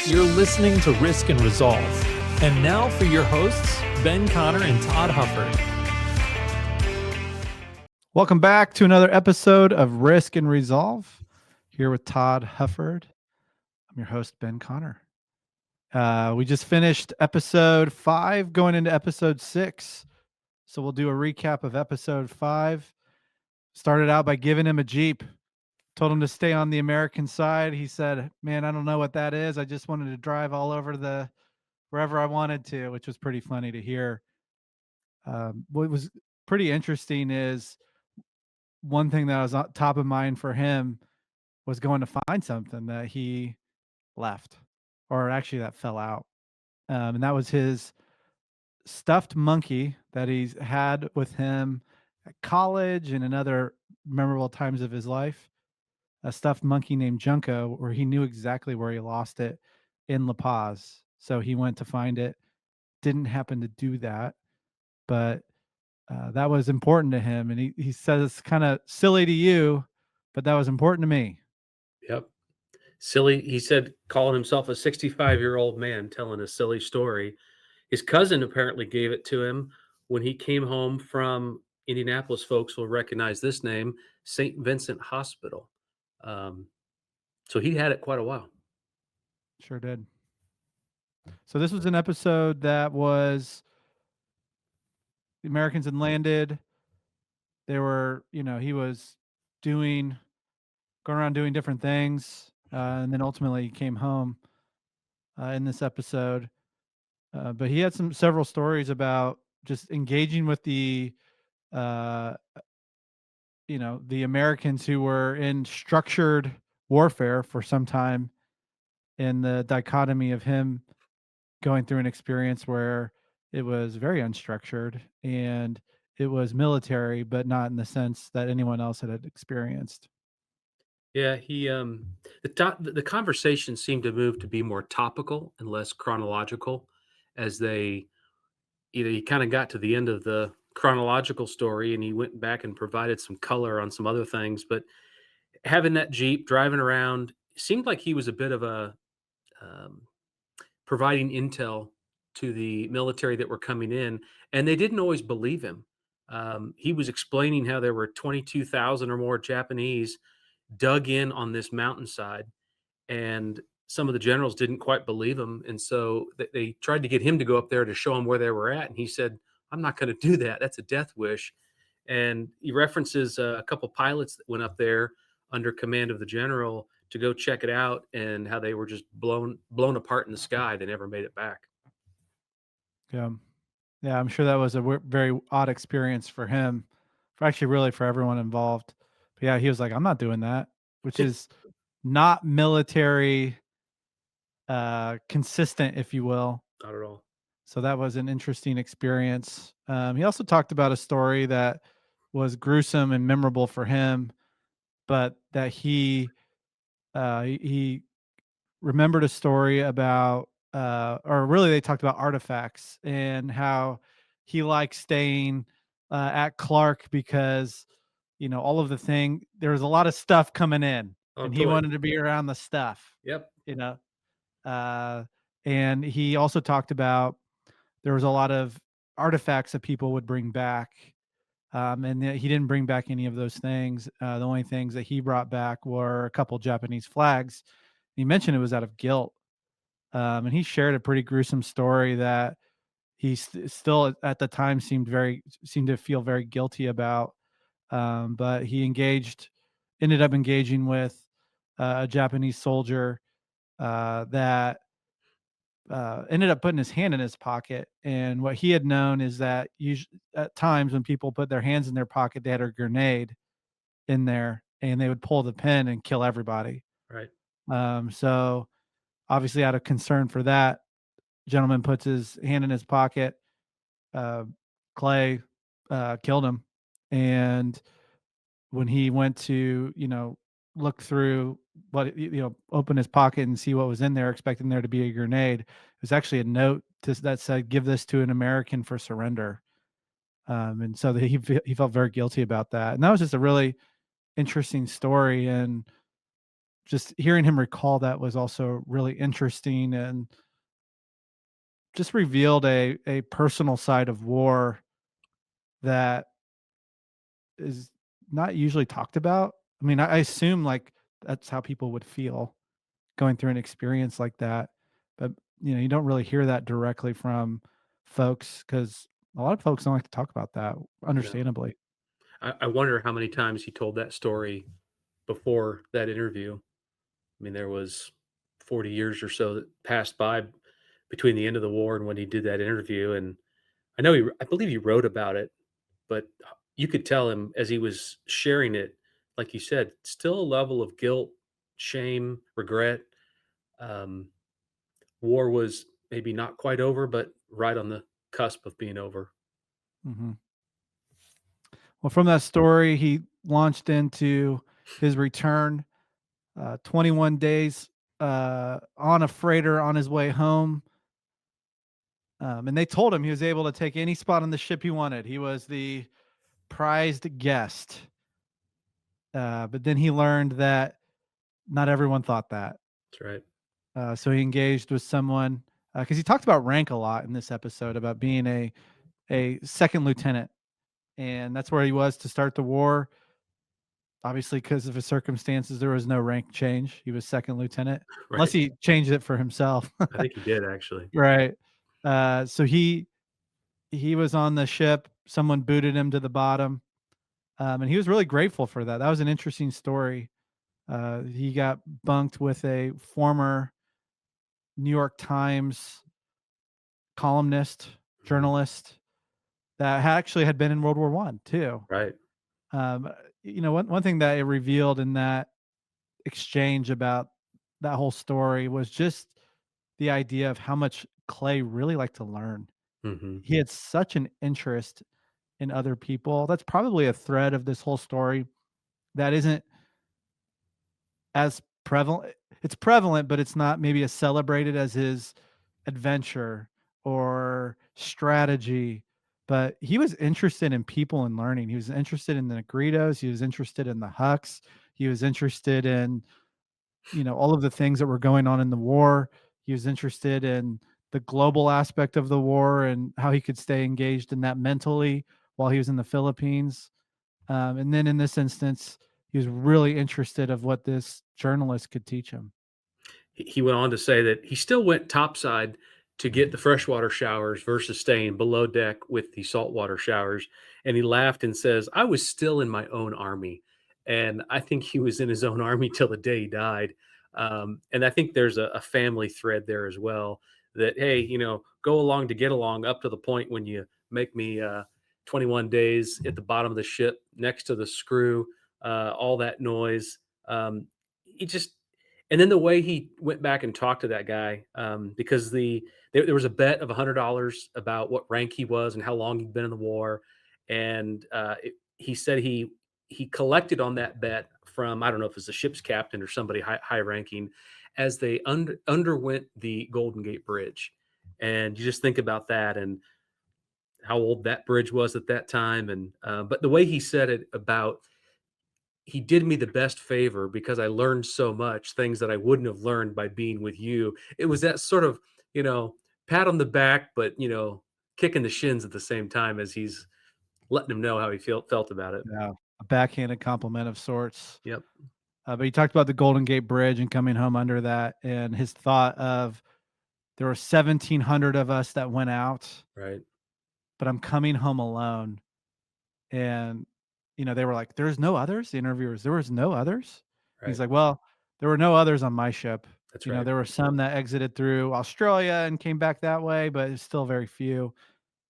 You're listening to Risk and Resolve. And now for your hosts, Ben Connor and Todd Hufford. Welcome back to another episode of Risk and Resolve. Here with Todd Hufford. I'm your host, Ben Connor. We just finished episode 5, going into episode 6. So we'll do a recap of episode 5. Started out by giving him a Jeep. Told him to stay on the American side. He said, man, I don't know what that is. I just wanted to drive all over wherever I wanted to, which was pretty funny to hear. What was pretty interesting is one thing that was on top of mind for him was going to find something that he left, or actually that fell out. And that was his stuffed monkey that he's had with him at college and in other memorable times of his life. A stuffed monkey named Junko, where he knew exactly where he lost it in La Paz. So he went to find it. Didn't happen to do that, but that was important to him. And he says it's kind of silly to you, but that was important to me. Yep. Silly. He said, calling himself a 65-year-old man telling a silly story. His cousin apparently gave it to him when he came home from Indianapolis. Folks will recognize this name, St. Vincent Hospital. So he had it quite a while. Sure did. So this was an episode that was the Americans had landed. They were, he was going around doing different things. And then ultimately he came home in this episode. But he had several stories about just engaging with the Americans who were in structured warfare for some time, in the dichotomy of him going through an experience where it was very unstructured and it was military, but not in the sense that anyone else had experienced. Yeah, the conversation seemed to move to be more topical and less chronological as he kind of got to the end of the chronological story and he went back and provided some color on some other things. But having that Jeep driving around seemed like he was a bit of a um, providing intel to the military that were coming in, and they didn't always believe him. He was explaining how there were 22,000 or more Japanese dug in on this mountainside, and some of the generals didn't quite believe him, and so they tried to get him to go up there to show them where they were at, and he said, "I'm not going to do that. That's a death wish." And he references a couple pilots that went up there under command of the general to go check it out, and how they were just blown apart in the sky. They never made it back. Yeah. Yeah, I'm sure that was a very odd experience for him, for everyone involved. But yeah, he was like, I'm not doing that, which is not military consistent, if you will. Not at all. So that was an interesting experience. He also talked about a story that was gruesome and memorable for him, but that he remembered a story about, or really they talked about artifacts and how he liked staying at Clark because, all of there was a lot of stuff coming in and he wanted to be around the stuff. Yep. And he also talked about there was a lot of artifacts that people would bring back. And he didn't bring back any of those things. The only things that he brought back were a couple Japanese flags. He mentioned it was out of guilt. And he shared a pretty gruesome story that he still at the time seemed to feel very guilty about. But he ended up engaging with a Japanese soldier that ended up putting his hand in his pocket. And what he had known is that at times when people put their hands in their pocket, they had a grenade in there and they would pull the pin and kill everybody. Right. So obviously out of concern for that, gentleman puts his hand in his pocket. Clay killed him. And when he went to, look through open his pocket and see what was in there, expecting there to be a grenade, it was actually a note that said, "Give this to an American for surrender." And so he felt very guilty about that. And that was just a really interesting story and just hearing him recall that was also really interesting and just revealed a personal side of war that is not usually talked about. I mean, I assume like that's how people would feel going through an experience like that, but you don't really hear that directly from folks because a lot of folks don't like to talk about that, No. understandably. I wonder how many times he told that story before that interview. I mean, there was 40 years or so that passed by between the end of the war and when he did that interview, and I believe he wrote about it, but you could tell him as he was sharing it, like you said, still a level of guilt, shame, regret. Um, War was maybe not quite over, but right on the cusp of being over. Mhm. Well, from that story, he launched into his return, 21 days on a freighter on his way home. And they told him he was able to take any spot on the ship he wanted. He was the prized guest. But then he learned that not everyone thought that. That's right. So he engaged with someone because he talked about rank a lot in this episode about being a second lieutenant, and that's where he was to start the war. Obviously, because of his circumstances, there was no rank change. He was second lieutenant, unless Right. he changed it for himself. I think he did actually. Right. So he was on the ship. Someone booted him to the bottom, and he was really grateful for that. That was an interesting story. He got bunked with a former New York Times columnist, Mhm. journalist that actually had been in World War One too. Right. Um, one thing that it revealed in that exchange about that whole story was just the idea of how much Clay really liked to learn. Mhm. He had such an interest in other people. That's probably a thread of this whole story that isn't as prevalent. It's prevalent, but it's not maybe as celebrated as his adventure or strategy. But he was interested in people and learning. He was interested in the Negritos. He was interested in the Huks. He was interested in all of the things that were going on in the war. He was interested in the global aspect of the war and how he could stay engaged in that mentally while he was in the Philippines. And then in this instance, he was really interested of what this journalist could teach him. He went on to say that he still went topside to get the freshwater showers versus staying below deck with the saltwater showers. And he laughed and says, I was still in my own army. And I think he was in his own army till the day he died. And I think there's a family thread there as well that, hey, go along to get along up to the point when you make me 21 days at the bottom of the ship next to the screw, all that noise. He just and then the way he went back and talked to that guy, because there was a bet of $100 about what rank he was and how long he'd been in the war, and he said he collected on that bet from I don't know if it's the ship's captain or somebody high ranking, as they underwent the Golden Gate Bridge, and you just think about that and how old that bridge was at that time, and but the way he said it about he did me the best favor because I learned so much, things that I wouldn't have learned by being with you. It was that sort of, you know, pat on the back, but kicking the shins at the same time as he's letting him know how he felt about it. Yeah, a backhanded compliment of sorts. Yep. But he talked about the Golden Gate Bridge and coming home under that, and his thought of there were 1,700 of us that went out, Right. but I'm coming home alone. And they were like, "There's no others." The interviewers, "There was no others." He's Right. like, "Well, there were no others on my ship. That's right. There were some that exited through Australia and came back that way, but it's still very few."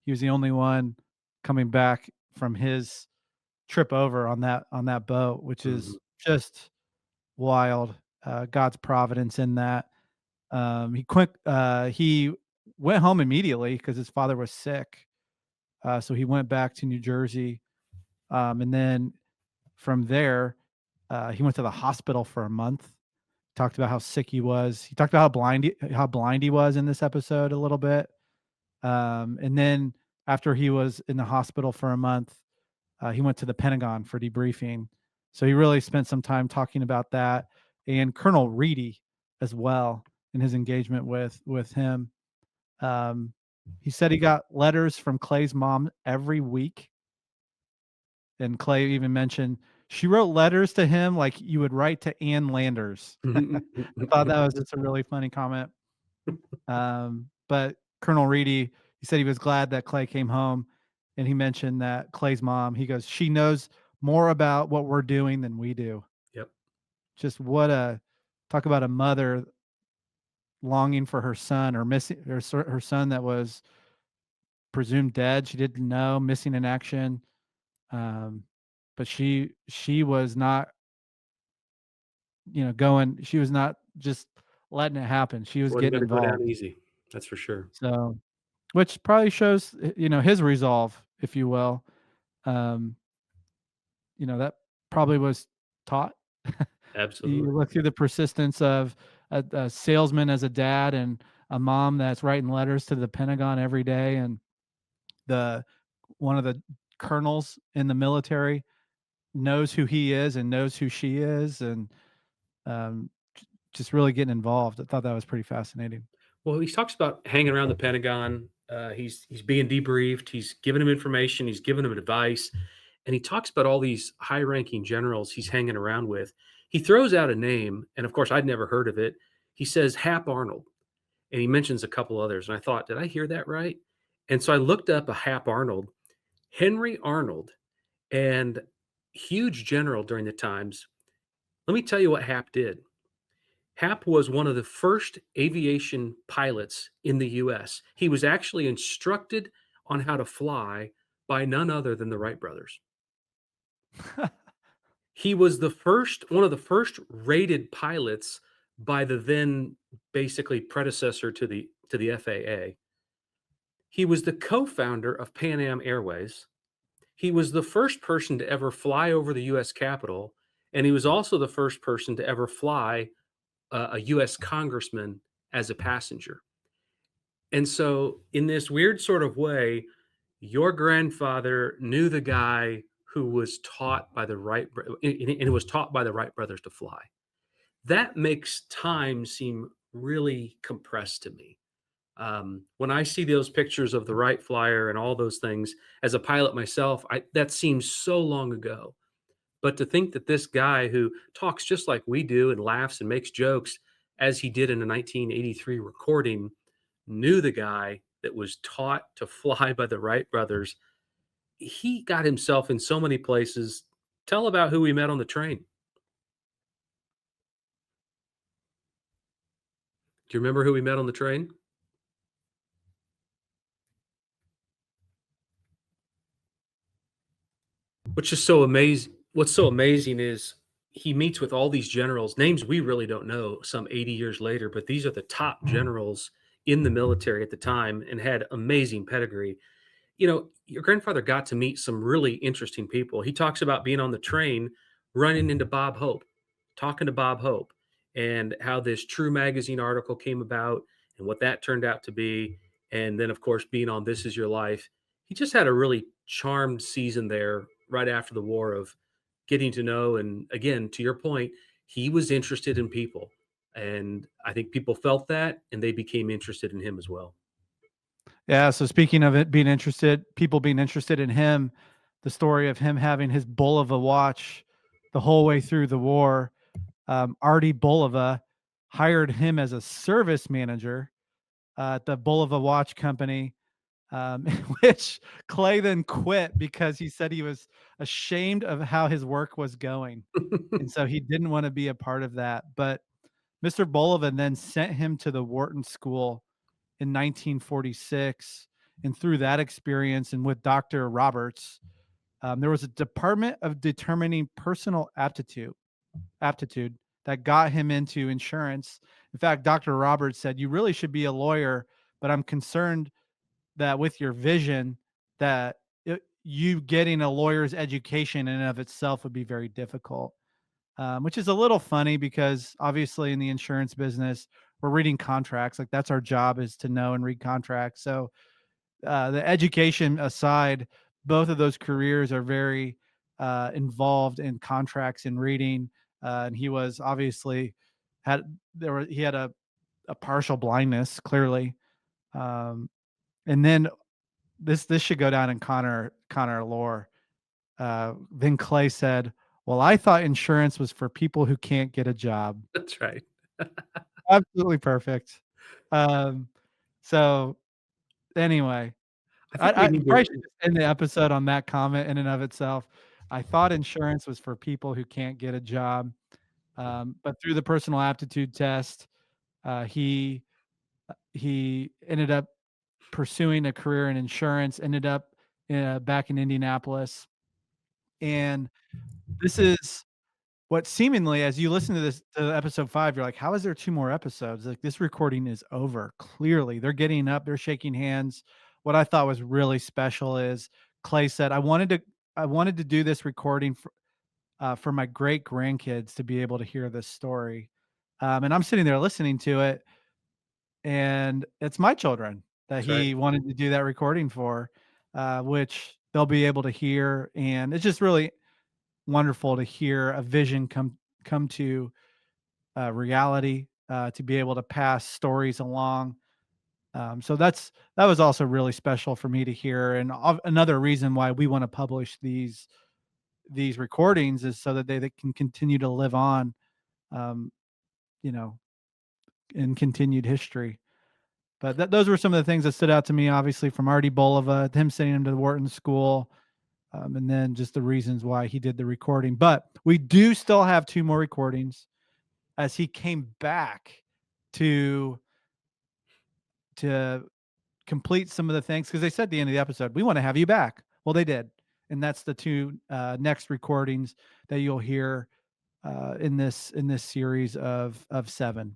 He was the only one coming back from his trip over on that boat, which Mhm. is just wild. God's providence in that. He went home immediately because his father was sick. So he went back to New Jersey. And then from there, he went to the hospital for a month. Talked about how sick he was. He talked about how blind he was in this episode a little bit. And then after he was in the hospital for a month, he went to the Pentagon for debriefing. So he really spent some time talking about that. and Colonel Reedy as well in his engagement with him. Um, he said he got letters from Clay's mom every week, and Clay even mentioned she wrote letters to him like you would write to Ann Landers. I thought that was just a really funny comment. But Colonel Reedy, he said he was glad that Clay came home, and he mentioned that Clay's mom, he goes, she knows more about what we're doing than we do. Yep. Just talk about a mother longing for her son, or missing her son that was presumed dead. She didn't know, missing in action. But she was not, she was not just letting it happen. She was Wasn't getting going to go down involved. easy. That's for sure. So, which probably shows, his resolve, if you will. Um, that probably was taught. Absolutely. You look through the persistence of a salesman as a dad, and a mom that's writing letters to the Pentagon every day, and one of the colonels in the military knows who he is and knows who she is, and um, just really getting involved. I thought that was pretty fascinating. Well, he talks about hanging around the Pentagon. He's being debriefed. He's giving him information. He's giving him advice, and he talks about all these high-ranking generals he's hanging around with. He throws out a name, and of course, I'd never heard of it. He says Hap Arnold, and he mentions a couple others. And I thought, did I hear that right? And so I looked up a Hap Arnold, Henry Arnold, and huge general during the times. Let me tell you what Hap did. Hap was one of the first aviation pilots in the US. He was actually instructed on how to fly by none other than the Wright brothers. He was one of the first rated pilots by the then basically predecessor to the FAA. He was the co-founder of Pan Am Airways. He was the first person to ever fly over the US Capitol, and he was also the first person to ever fly a US congressman as a passenger. And so, in this weird sort of way, your grandfather knew the guy who was taught by the and was taught by the Wright brothers to fly. That makes time seem really compressed to me. When I see those pictures of the Wright Flyer and all those things, as a pilot myself, that seems so long ago. But to think that this guy who talks just like we do and laughs and makes jokes, as he did in a 1983 recording, knew the guy that was taught to fly by the Wright brothers. He got himself in so many places. Tell about who we met on the train. Do you remember who we met on the train? What's so amazing is he meets with all these generals, names we really don't know some 80 years later, but these are the top generals in the military at the time and had amazing pedigree. Your grandfather got to meet some really interesting people. He talks about being on the train, running into Bob Hope, talking to Bob Hope, and how this True Magazine article came about and what that turned out to be. And then, of course, being on This Is Your Life. He just had a really charmed season there right after the war of getting to know. And again, to your point, he was interested in people. And I think people felt that and they became interested in him as well. Yeah. So speaking of people being interested in him, the story of him having his Bulova watch the whole way through the war, Artie Bulova hired him as a service manager at the Bulova Watch Company, which Clay then quit because he said he was ashamed of how his work was going. And so he didn't want to be a part of that. But Mr. Bulova then sent him to the Wharton School in 1946. And through that experience and with Dr. Roberts, there was a department of determining personal aptitude that got him into insurance. In fact, Dr. Roberts said, you really should be a lawyer, but I'm concerned that with your vision that you getting a lawyer's education in and of itself would be very difficult. Which is a little funny because obviously in the insurance business, we're reading contracts. Like that's our job, is to know and read contracts. So the education aside, both of those careers are very involved in contracts and reading. and he was obviously he had a partial blindness, clearly. And then this should go down in Connor lore. Then Clay said, "Well, I thought insurance was for people who can't get a job." That's right. Absolutely perfect. Um, so anyway, I think we I need probably to. should just end the episode on that comment in and of itself. I thought insurance was for people who can't get a job, but through the personal aptitude test, he ended up pursuing a career in insurance. Ended up back in Indianapolis, and this is what seemingly, as you listen to this to episode 5, you're like, how is there 2 more episodes? Like, this recording is over. Clearly, they're getting up, they're shaking hands. What I thought was really special is Clay said, I wanted to do this recording for my great grandkids to be able to hear this story. And I'm sitting there listening to it, and it's my children that That's right. he wanted to do that recording for, which they'll be able to hear. And it's just really wonderful to hear a vision come to reality, to be able to pass stories along. So that was also really special for me to hear, and another reason why we want to publish these recordings is so that they can continue to live on, um, you know, in continued history. But those were some of the things that stood out to me, obviously, from Artie Bolova, him sending him to the Wharton School, and then just the reasons why he did the recording. But we do still have 2 more recordings as he came back to complete some of the things, because they said at the end of the episode, we want to have you back. Well, they did, and that's the 2 next recordings that you'll hear in this series of 7.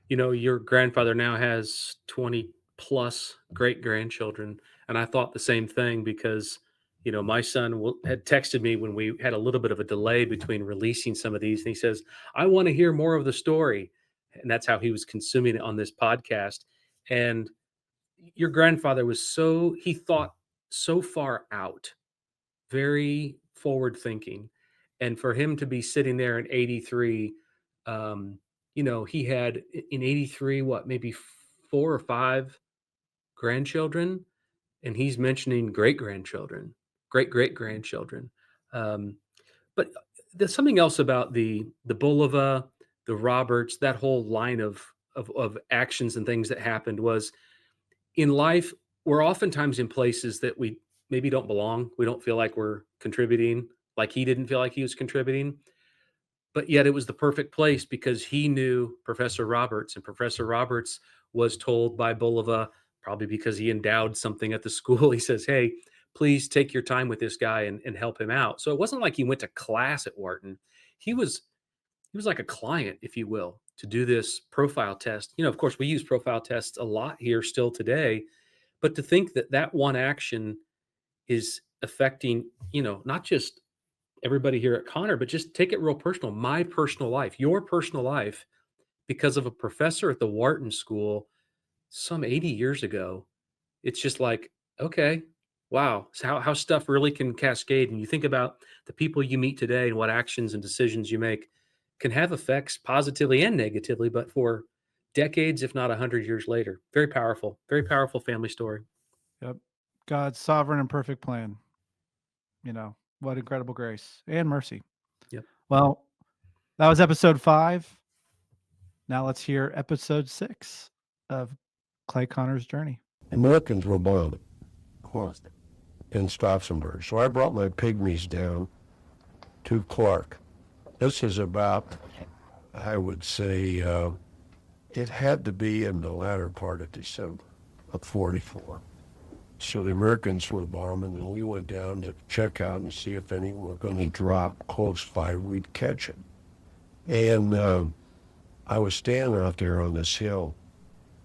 Your grandfather now has 20 plus great grandchildren. And I thought the same thing because, my son had texted me when we had a little bit of a delay between releasing some of these. And he says, I want to hear more of the story. And that's how he was consuming it on this podcast. And your grandfather he thought so far out, very forward thinking. And for him to be sitting there in 83, he had in 83, what, maybe 4 or 5 grandchildren. And he's mentioning great grandchildren, great grandchildren. But there's something else about the Bulova, the Roberts, that whole line of actions and things that happened was in life, we're oftentimes in places that we maybe don't belong. We don't feel like we're contributing, like he didn't feel like he was contributing. But yet it was the perfect place because he knew Professor Roberts, and Professor Roberts was told by Bulova, probably because he endowed something at the school. He says, hey, please take your time with this guy and help him out. So it wasn't like he went to class at Wharton. He was like a client, if you will, to do this profile test. Of course, we use profile tests a lot here still today, but to think that that one action is affecting, not just everybody here at Connor, but just take it real personal. My personal life, your personal life, because of a professor at the Wharton School some 80 years ago. It's just like, okay, wow. So how stuff really can cascade. And you think about the people you meet today and what actions and decisions you make can have effects positively and negatively, but for decades, if not 100 years later. Very powerful family story. Yep. God's sovereign and perfect plan. What incredible grace and mercy. Yep. Well, that was episode 5. Now let's hear episode 6 of Clay Connor's journey. Americans were bombed in Strassenburg. So I brought my pygmies down to Clark. This is about, I would say, it had to be in the latter part of December of 44. So the Americans were bombing, and we went down to check out and see if any were going to drop close by. We'd catch it. And I was standing out there on this hill,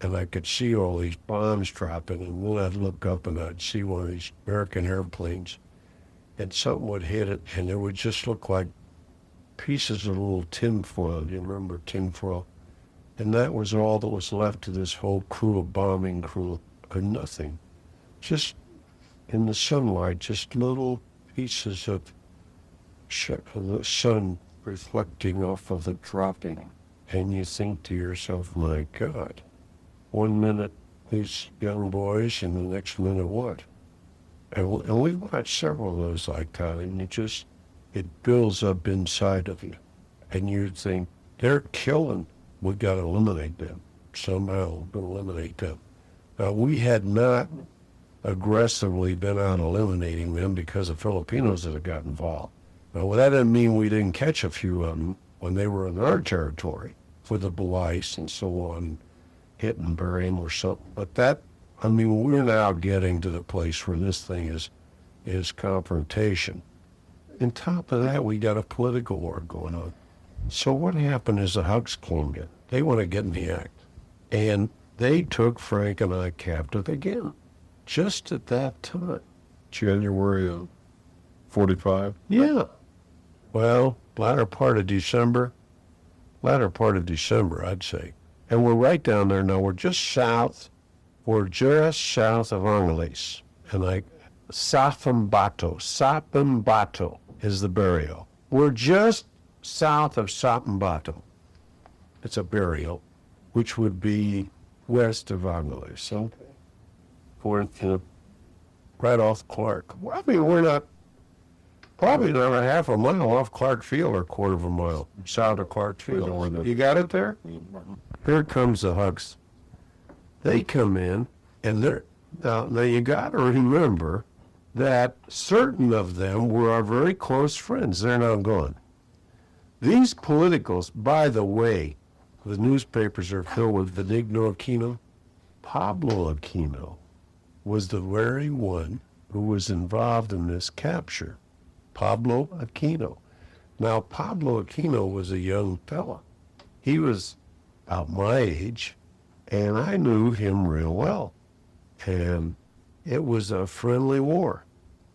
and I could see all these bombs dropping, and then I'd look up and I'd see one of these American airplanes, and something would hit it, and it would just look like pieces of little tinfoil. You remember tinfoil? And that was all that was left of this whole bombing crew, or nothing. Just in the sunlight, just little pieces of the sun reflecting off of the dropping. And you think to yourself, my God, 1 minute these young boys and the next minute what? And we've watched several of those like that, and it builds up inside of you. And you think, they're killing, we got to eliminate them. Somehow eliminate them. We had not aggressively been out eliminating them because the Filipinos that had got involved. Now, that didn't mean we didn't catch a few of them when they were in our territory with the blue ice and so on, hit and bury them or something. But we're now getting to the place where this thing is confrontation. On top of that, we got a political war going on. So what happened is the Huks came in. They want to get in the act. And they took Frank and I captive again, just at that time. January of 45? Yeah. Well, latter part of December, I'd say. And we're right down there now. We're just south of Angeles. And Sapambato is the barrio. We're just south of Sapambato. It's a barrio, which would be west of Angeles. Okay. We're right off Clark. Well, we're not, probably not a half a mile off Clark Field or a quarter of a mile south of Clark Field. You got it there? Here comes the Huks. They come in, and now you got to remember that certain of them were our very close friends. They're now gone. These politicals, by the way, the newspapers are filled with Benigno Aquino. Pablo Aquino was the very one who was involved in this capture. Pablo Aquino. Now, Pablo Aquino was a young fella. He was about my age, and I knew him real well. And it was a friendly war.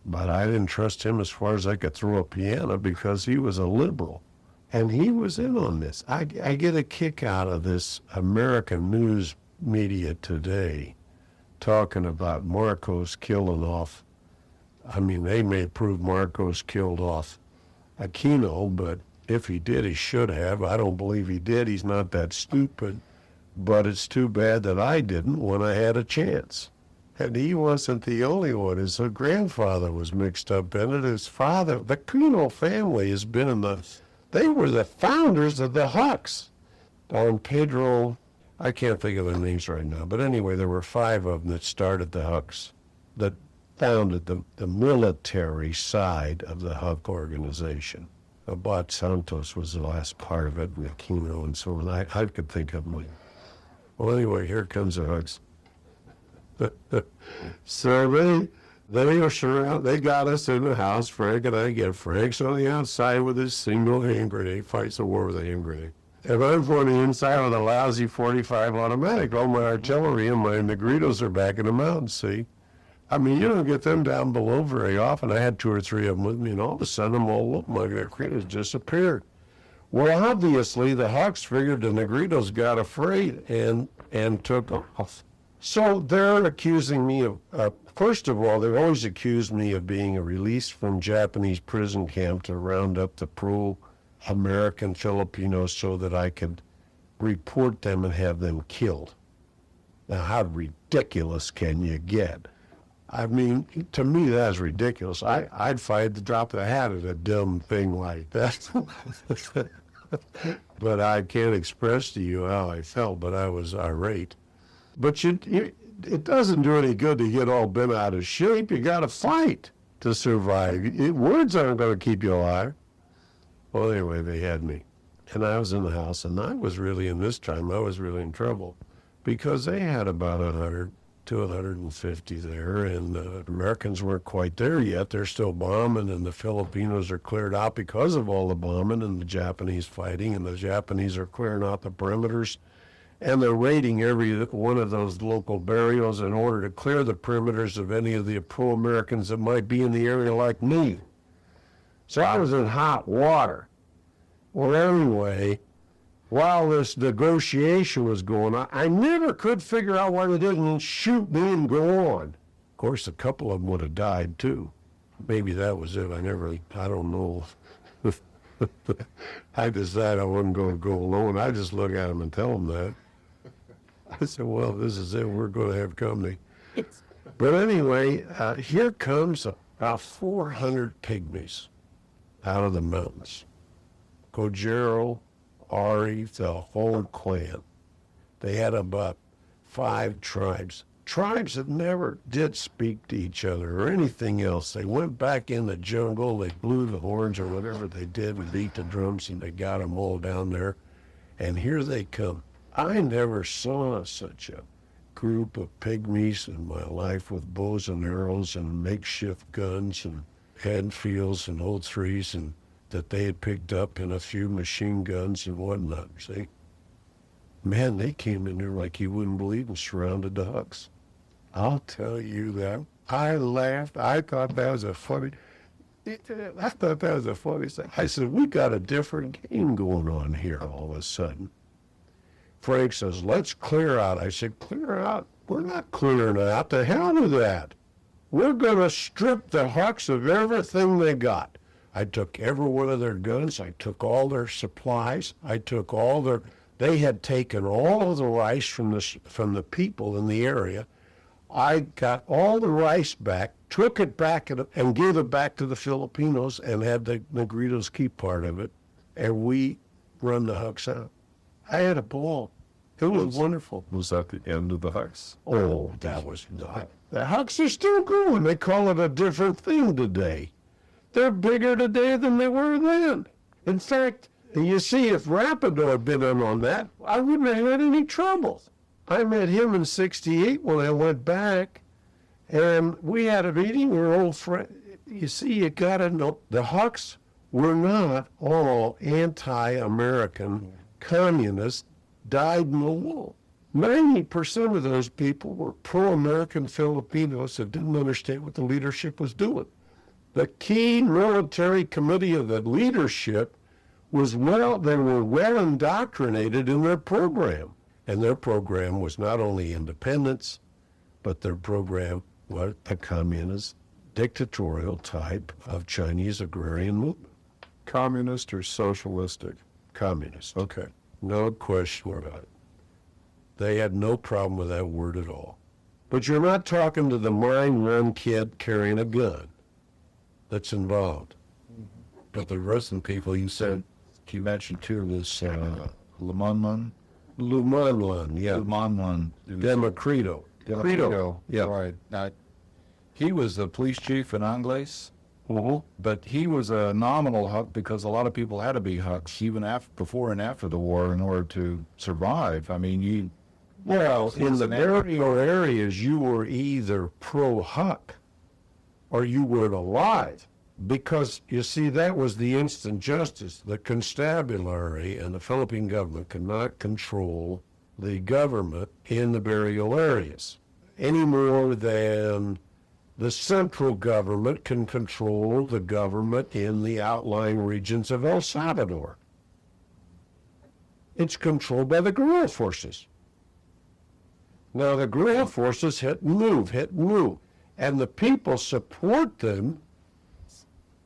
But I didn't trust him as far as I could throw a piano because he was a liberal. And he was in on this. I get a kick out of this American news media today talking about Marcos killing off. They may prove Marcos killed off Aquino, but if he did, he should have. I don't believe he did. He's not that stupid. But it's too bad that I didn't when I had a chance. And he wasn't the only one. His grandfather was mixed up in it. His father, the Aquino family has been in they were the founders of the Huks. Don Pedro, I can't think of their names right now, but anyway, there were 5 of them that started the Huks, that founded the military side of the Huk organization. Abad Santos was the last part of it, and Aquino and so on. I could think of them. Well, anyway, here comes the Huks. So they are surrounded. They got us in the house. Frank and I get Frank's on the outside with his single hand grenade. Fights the war with a hand grenade. And I'm on the inside with a lousy 45 automatic. All my artillery and my Negritos are back in the mountains, see? You don't get them down below very often. I had 2 or 3 of them with me, and all of a sudden, them all looked my Negritos disappeared. Well, obviously, the Huks figured the Negritos got afraid and took off. So they're accusing me of, first of all, they've always accused me of being released from Japanese prison camp to round up the pro-American Filipinos so that I could report them and have them killed. Now, how ridiculous can you get? To me, that's ridiculous. I'd fight the drop of the hat at a dumb thing like that. But I can't express to you how I felt, but I was irate. But it doesn't do any good to get all bent out of shape. You got to fight to survive. Words aren't going to keep you alive. Well, anyway, they had me. And I was in the house, and I was really in trouble because they had about 100 to 150 there, and the Americans weren't quite there yet. They're still bombing, and the Filipinos are cleared out because of all the bombing and the Japanese fighting, and the Japanese are clearing out the perimeters. And they're raiding every one of those local barrios in order to clear the perimeters of any of the pro-Americans that might be in the area like me. So I was in hot water. Well, anyway, while this negotiation was going on, I never could figure out why they didn't shoot me and go on. Of course, a couple of them would have died, too. Maybe that was it. I don't know. I decided I wasn't going to go alone. I just look at them and tell them that. I said, well, this is it. We're going to have company. But anyway, here comes about 400 pygmies out of the mountains. Kojero, Ari, the whole clan. They had about 5 tribes. Tribes that never did speak to each other or anything else. They went back in the jungle, they blew the horns or whatever they did and beat the drums, and they got them all down there. And here they come. I never saw such a group of pygmies in my life with bows and arrows and makeshift guns and Enfields and old threes and that they had picked up and a few machine guns and whatnot. See? Man, they came in there like you wouldn't believe and surrounded the Huks. I'll tell you that. I laughed. I thought that was a funny thing. I said, we got a different game going on here all of a sudden. Frank says, let's clear out. I said, clear out? We're not clearing out. The hell with that. We're going to strip the Huks of everything they got. I took every one of their guns. I took all their supplies. I took all their... They had taken all of the rice from the people in the area. I got all the rice back, took it back and gave it back to the Filipinos and had the Negritos keep part of it. And we run the Huks out. I had a ball. It was wonderful. Was that the end of the Huks? Oh, that was not. The Huks are still going. They call it a different thing today. They're bigger today than they were then. In fact, you see, if Rapido had been in on that, I wouldn't have had any trouble. I met him in '68 when I went back, and we had a meeting. We were old friends. You see, you got to know, the Huks were not all anti-American communists dyed in the wool. 90% of those people were pro-American Filipinos that didn't understand what the leadership was doing. The key military committee of the leadership was they were well indoctrinated in their program. And their program was not only independence, but their program was a communist, dictatorial type of Chinese agrarian movement. Communist or socialistic? Communist. Okay. No question about it. They had no problem with that word at all. But you're not talking to the mine run kid carrying a gun that's involved. But the rest of the people you mentioned too, this Lamanman? Lumanlan, yeah. Lumanlan. Negrito. Negrito, yeah. Right. Now, he was the police chief in Angles, Uh-huh. but he was a nominal Huk because a lot of people had to be Huks even before and after the war in order to survive. I mean, Well, in the barrio areas, you were either pro-Huk or you weren't alive. Because, you see, that was the instant justice. The constabulary and the Philippine government could not control the government in the barrio areas any more than the central government can control the government in the outlying regions of El Salvador. It's controlled by the guerrilla forces. Now, the guerrilla forces hit and move, and the people support them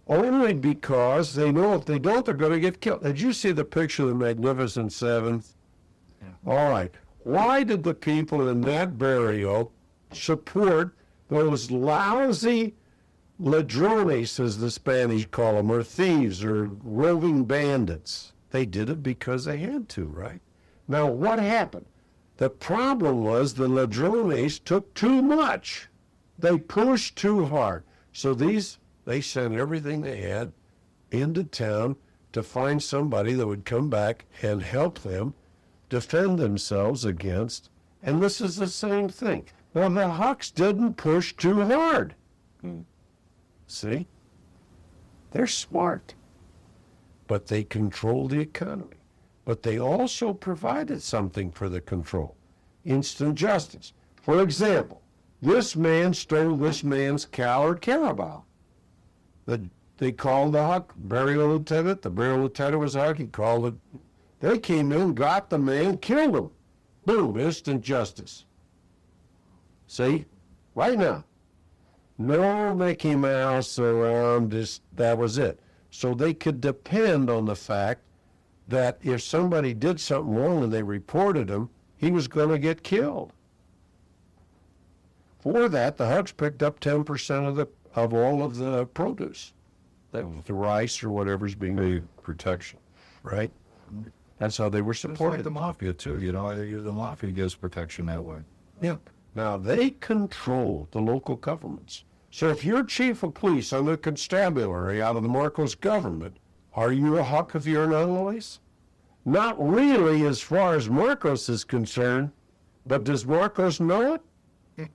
only because they know if they don't, they're going to get killed. Did you see the picture of the Magnificent Seven? Yeah. All right. Why did the people in that barrio support those lousy ladrones, as the Spanish call them, or thieves, or roving bandits? They did it because they had to, right? Now, what happened? The problem was the ladrones took too much. They pushed too hard. So they sent everything they had into town to find somebody that would come back and help them defend themselves against. And this is the same thing. Now, the Huks didn't push too hard. See? They're smart. But they controlled the economy. But they also provided something for the control. Instant justice. For example, this man stole this man's cow or carabao. They called the Huk burial lieutenant. The burial lieutenant was Huk. He called it. They came in, got the man, killed him. Boom, instant justice. See? Right now. No Mickey Mouse around this. That was it. So they could depend on the fact that if somebody did something wrong and they reported him, he was going to get killed. For that, the Huks picked up 10% of all of the produce, the rice or whatever's being The protection. right. That's how they were It's like supported. the mafia too, you know, the mafia gives protection that way. Yeah. Now they control the local governments. So if you're chief of police on the constabulary out of the Marcos government, are you a Huk if you're an Anolis? Not really as far as Marcos is concerned, but does Marcos know it?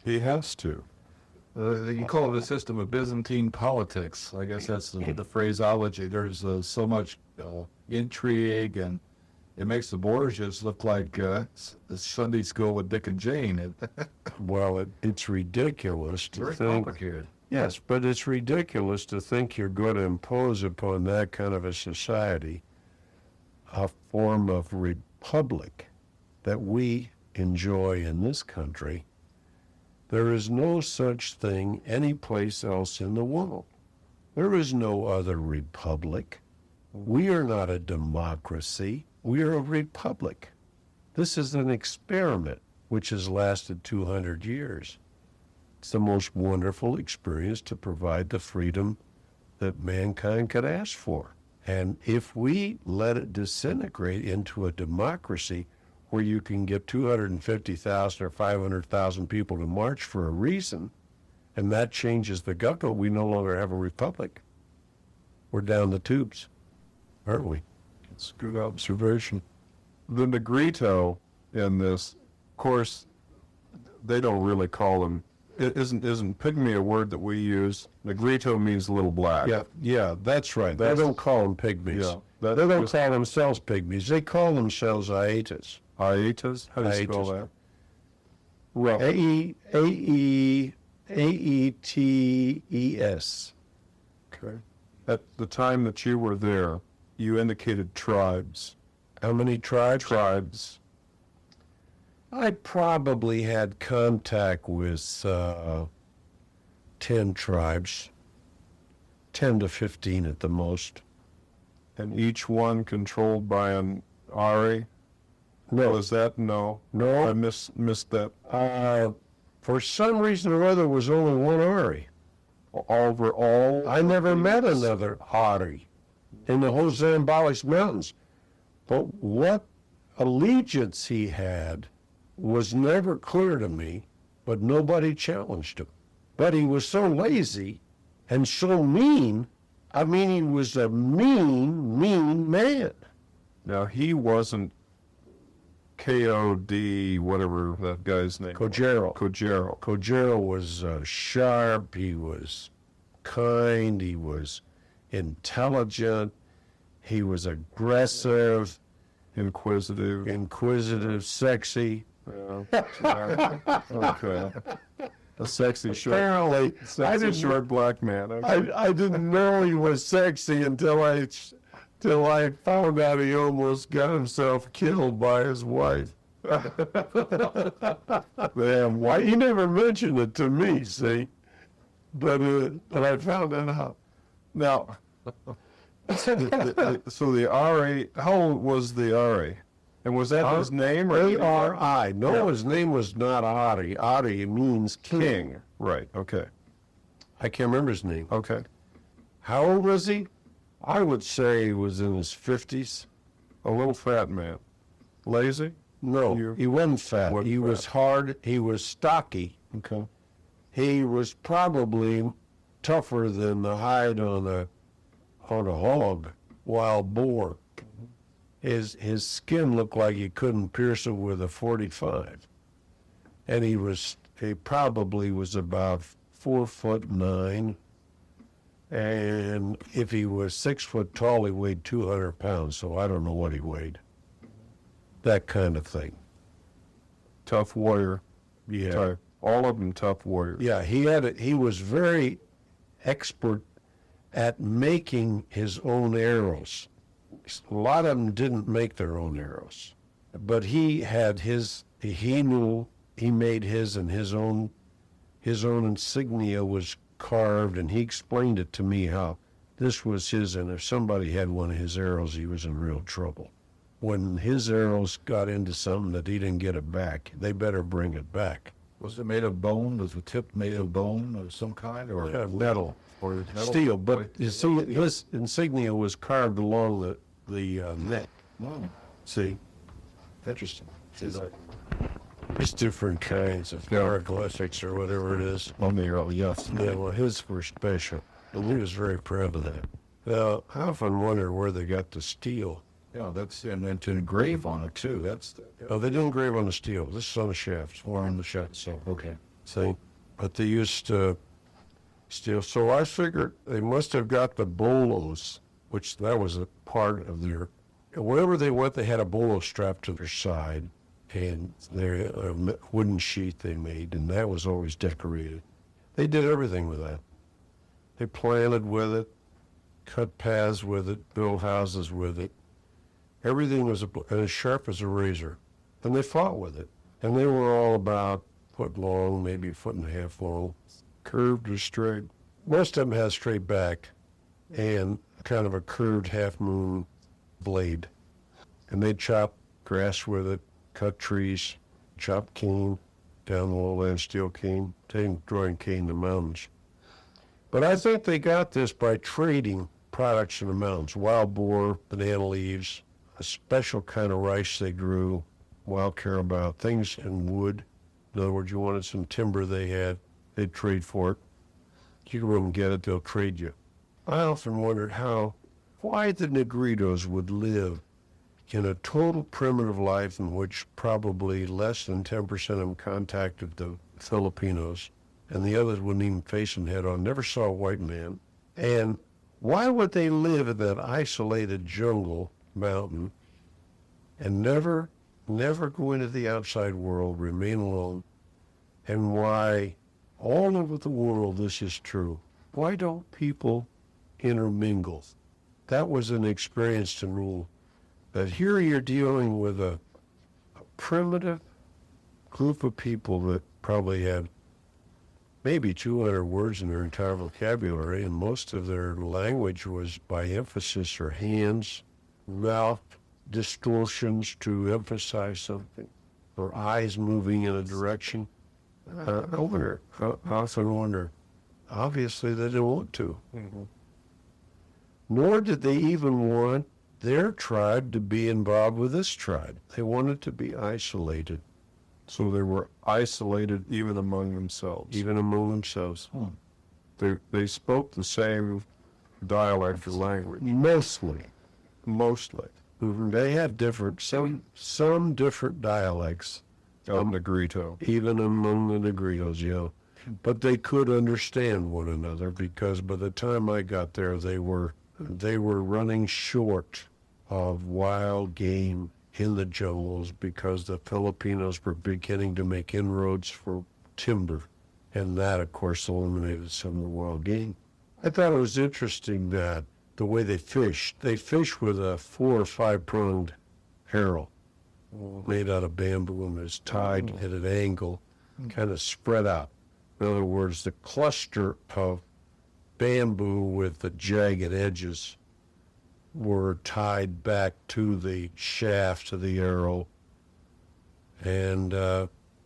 He has to. You call it a system of Byzantine politics. I guess that's the phraseology. There's so much intrigue, and it makes the Borgias look like Sunday school with Dick and Jane. Well, it's ridiculous to Very think. complicated. Yes, but it's ridiculous to think you're going to impose upon that kind of a society a form of republic that we enjoy in this country. There is no such thing anyplace else in the world. There is no other republic. We are not a democracy. We are a republic. This is an experiment which has lasted 200 years. It's the most wonderful experience to provide the freedom that mankind could ask for. And if we let it disintegrate into a democracy where you can get 250,000 or 500,000 people to march for a reason, and that changes the government, we no longer have a republic. We're down the tubes, aren't we? It's a good observation. The Negrito in this, of course, they don't really call them. It isn't pygmy a word that we use? Negrito means little black. Yeah, that's right. They That's- don't call them pygmies. Yeah, They don't call themselves pygmies. They call themselves Aetas. Aetas? How do you spell Aetas. that? Well, Aetes. okay. At the time that you were there, you indicated tribes. How many tribes? Tribes. I probably had contact with 10 tribes, 10 to 15 at the most. And each one controlled by an Ari? Was that? No. No. I missed that. For some reason or other, was only one Ari. Over all? I never met another Ari in the whole Zambales Mountains. But what allegiance he had was never clear to me, but nobody challenged him. But he was so lazy and so mean. I mean, he was a mean man. Now, he wasn't K.O.D., whatever that guy's name was. Cojero. Cojero. Was sharp, he was kind, he was intelligent, he was aggressive, Inquisitive. sexy. Yeah. Okay. A sexy short. Apparently, Sexy short black man. Okay. I didn't know he was sexy until I found out he almost got himself killed by his wife. Damn, why he never mentioned it to me, see? But I found it out. Now, so the Ari, how old was the Ari? And was that his name? Or A-R-I. No, his name was not Ari. Ari means king. Right, okay. I can't remember his name. Okay. How old was he? I would say he was in his 50s. A little fat man. Lazy? No, he wasn't fat. Wasn't He was fat. hard. He was stocky. Okay. He was probably tougher than the hide on a hog, wild boar. His skin looked like you couldn't pierce it with a 45. And he probably was about 4'9". And if he was 6 foot tall, he weighed 200 pounds. So I don't know what he weighed. That kind of thing. Tough warrior. Yeah. Type. All of them tough warriors. Yeah, he was very expert at making his own arrows. A lot of them didn't make their own arrows, but he made his, and his own insignia was carved, and he explained it to me how This was his, and if somebody had one of his arrows, he was in real trouble. When his arrows got into something that he didn't get it back, they better bring it back. Was it made of bone? Was the tip made of bone of some kind, or Yeah, metal. or metal? Steel, but you see, his insignia was carved along the neck. Oh, See, interesting. it's different kinds of hieroglyphics or whatever it is. Yes. Yeah, well, his were special, and he was very proud of that. Now, I often wonder where they got the steel. Yeah, that's and to engrave on it too. That's Oh, they didn't engrave on the steel. This is on the shafts. or on the shut. So okay. See, but they used steel. So I figured they must have got the bolos, which that was a part of their. Wherever they went, they had a bolo strapped to their side, and their wooden sheath they made, and that was always decorated. They did everything with that. They planted with it, cut paths with it, built houses with it. Everything was as sharp as a razor, and they fought with it. And they were all about a foot long, maybe a foot and a half long, curved or straight. Most of them had straight back and kind of a curved half-moon blade. And they'd chop grass with it, cut trees, chop cane, down the lowland steel cane, taking drawing cane in the mountains. But I think they got this by trading products in the mountains, wild boar, banana leaves, a special kind of rice they grew, wild carabao, things in wood. In other words, you wanted some timber they had, they'd trade for it. You go and get it, they'll trade you. I often wondered why the Negritos would live in a total primitive life in which probably less than 10% of them contacted the Filipinos, and the others wouldn't even face them head on, never saw a white man. And why would they live in that isolated jungle mountain and never go into the outside world, remain alone? And why all over the world this is true? Why don't people intermingle? That was an experience to me. That here you're dealing with a primitive group of people that probably had maybe 200 words in their entire vocabulary, and most of their language was by emphasis or hands, mouth distortions to emphasize something, or eyes moving in a direction. I often wonder, obviously they didn't want to. Mm-hmm. Nor did they even want their tribe to be involved with this tribe. They wanted to be isolated. So they were isolated even among themselves. Even among themselves. They spoke the same dialect or language. Mostly. They had some different dialects. of Negrito. Even among the Negritos, yeah. But they could understand one another because by the time I got there, they were running short of wild game in the jungles because the Filipinos were beginning to make inroads for timber. And that, of course, eliminated some of the wild game. I thought it was interesting that the way they fished with a 4 or 5 pronged harrow made out of bamboo and was tied at an angle, kind of spread out. In other words, the cluster of bamboo with the jagged edges were tied back to the shaft of the arrow, and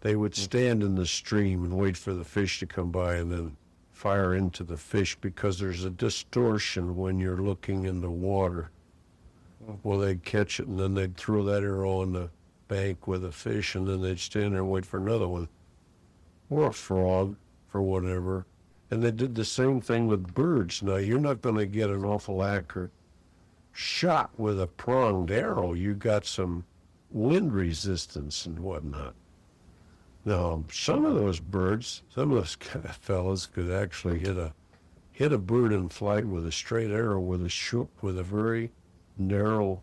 they would stand in the stream and wait for the fish to come by and then fire into the fish because there's a distortion when you're looking in the water. Well, they'd catch it and then they'd throw that arrow on the bank with a fish, and then they'd stand there and wait for another one, or a frog, for whatever. And they did the same thing with birds. Now, you're not going to get an awful accurate shot with a pronged arrow. You got some wind resistance and whatnot. Now, some of those birds, some of those fellas could actually hit a bird in flight with a straight arrow with a very narrow.